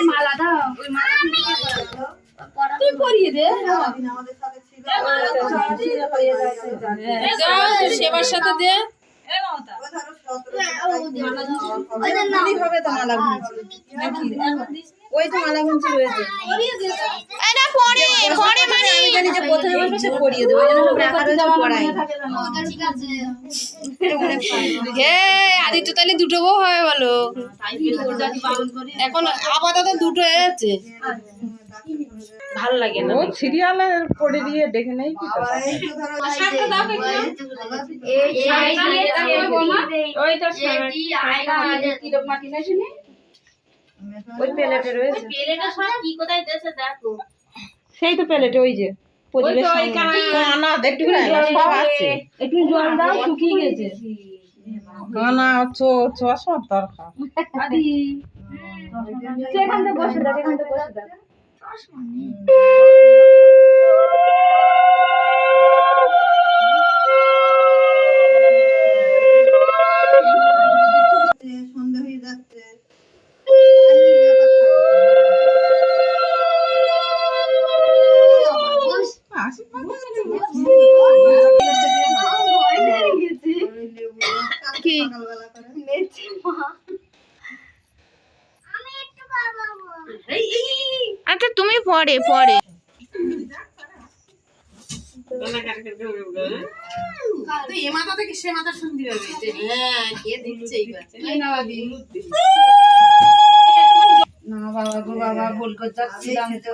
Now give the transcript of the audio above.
মালা দাও, ওই মালা তুই পরিয়ে দে। সেবার সাথে দে। হবে তো মালা ঘুমছি ওই তো মালা ঘুমছি রয়েছে আমি জানি যে প্রথমে বসবে সে পরিয়ে দেবো, ওই জন্য সব রাখা রয়েছে পড়াই। হে আদিত্য তাহলে দুটো বউ হয় বলো। এখন আপাতত দুটো হয়েছে, ভালো লাগে না। ও সিরিয়ালে পড়ে দিয়ে দেখে নেই কি ওই প্লেটে রয়েছে, সেই তো প্লেটে ওই যে একটু সব আছে। একটু জল দাও, শুকিয়ে গেছে। গানা চশমার দরকার। এখান থেকে বসে দেখ, এখান থেকে বসে দেখ। সন্ধে হয়ে যাচ্ছে। আচ্ছা তুমি পরে পরে না বাবা গো বাবা, ভুল করে যাচ্ছিলাম তো।